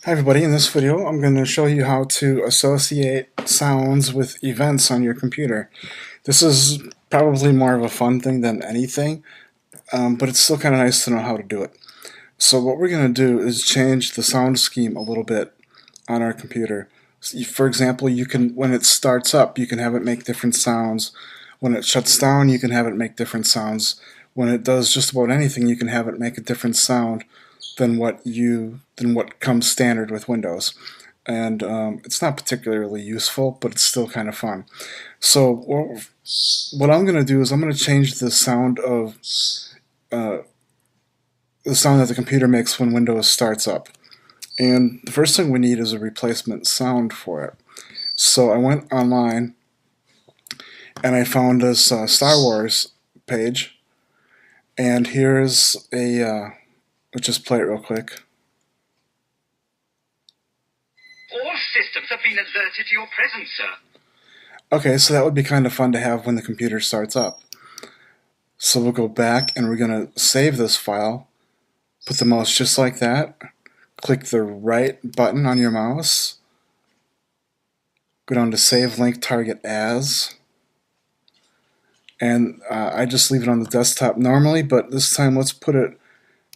Hi everybody, in this video I'm going to show you how to associate sounds with events on your computer. This is probably more of a fun thing than anything, but it's still kind of nice to know how to do it. So what we're going to do is change the sound scheme a little bit on our computer. For example, you can, when it starts up, you can have it make different sounds. When it shuts down, you can have it make different sounds. When it does just about anything, you can have it make a different sound than what comes standard with Windows. And it's not particularly useful, but it's still kind of fun. So what I'm going to do is I'm going to change uh, the sound that the computer makes when Windows starts up. And the first thing we need is a replacement sound for it. So I went online and I found this Star Wars page, and here's let's just play it real quick. All systems have been alerted to your presence, sir. Okay, so that would be kind of fun to have when the computer starts up. So we'll go back and we're going to save this file, put the mouse just like that, click the right button on your mouse, go down to Save Link Target As, and I just leave it on the desktop normally, but this time let's put it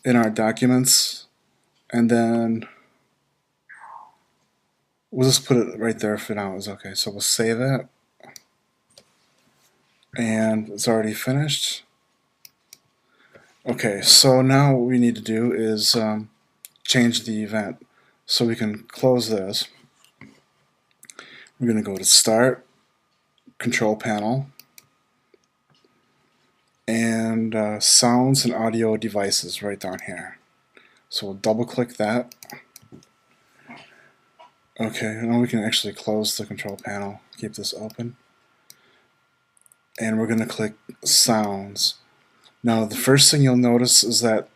in our documents, and then we'll just put it right there for now. It's okay. So we'll save it, and it's already finished. Okay, so now what we need to do is change the event. So we can close this. We're going to go to Start, Control Panel, and Sounds and Audio Devices right down here. So we'll double click that. Okay, now we can actually close the control panel, keep this open. And we're going to click Sounds. Now the first thing you'll notice is that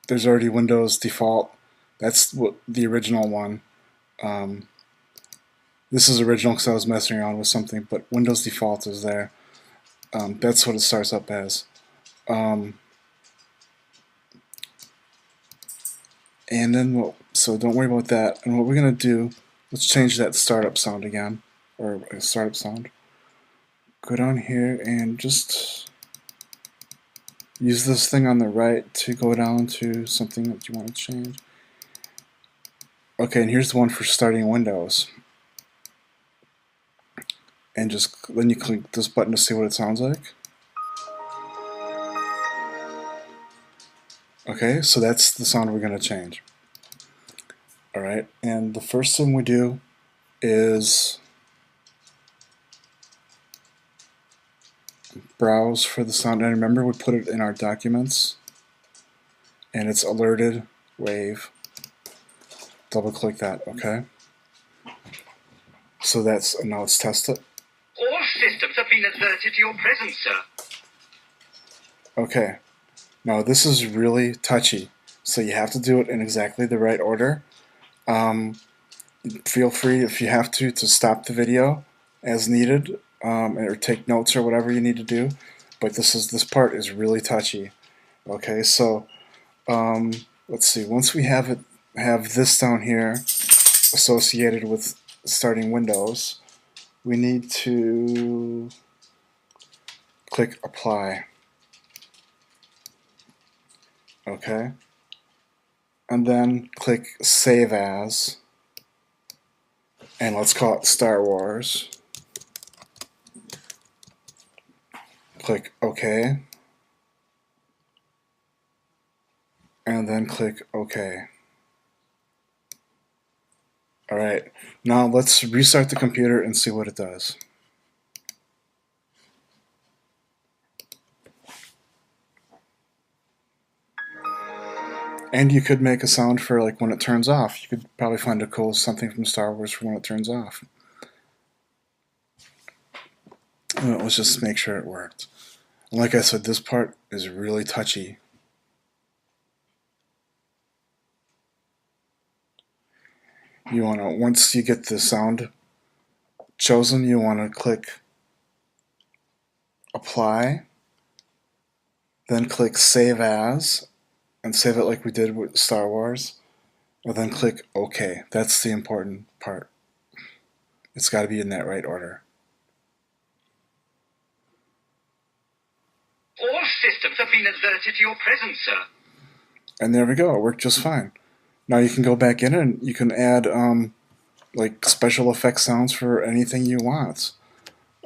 there's already Windows default. That's the original one. This is original because I was messing around with something, but Windows default is there. That's what it starts up as. And then, so don't worry about that. And what we're going to do, let's change that startup sound again, or startup sound. Go down here and just use this thing on the right to go down to something that you want to change. Okay, and here's the one for starting Windows. And just then you click this button to see what it sounds like. Okay, so that's the sound we're going to change. Alright, and the first thing we do is browse for the sound. And remember, we put it in our documents, and it's alerted wave. Double click that, okay? So that's, now let's test it. All systems have been alerted to your presence, sir. Okay, now this is really touchy, so you have to do it in exactly the right order. Feel free, if you have to stop the video as needed, or take notes or whatever you need to do. But this part is really touchy. Okay, so let's see. Once we have this down here associated with starting Windows, we need to click Apply. Okay, and then click Save As, and let's call it Star Wars. Click OK, and then click OK. Alright, now let's restart the computer and see what it does. And you could make a sound for like when it turns off. You could probably find a cool something from Star Wars for when it turns off. Let's just make sure it worked. And like I said, this part is really touchy. You want to, once you get the sound chosen, you want to click Apply, then click Save As, and save it like we did with Star Wars. and then click OK. That's the important part. It's got to be in that right order. All systems have been alerted to your presence, sir. And there we go. It worked just fine. Now you can go back in and you can add like special effect sounds for anything you want.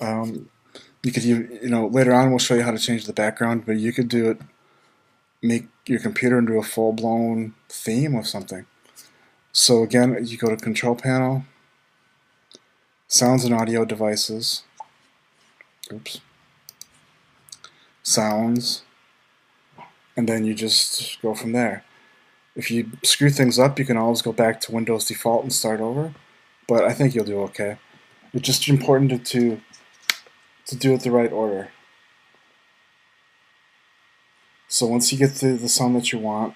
You could, later on we'll show you how to change the background, but you could do it, make your computer into a full-blown theme of something. So again, you go to Control Panel, Sounds and Audio Devices, oops, Sounds, and then you just go from there. If you screw things up, you can always go back to Windows Default and start over, but I think you'll do okay. It's just important to do it the right order. So once you get to the sound that you want,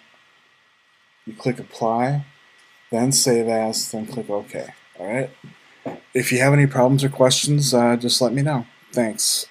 you click Apply, then Save As, then click OK. Alright? If you have any problems or questions, just let me know. Thanks.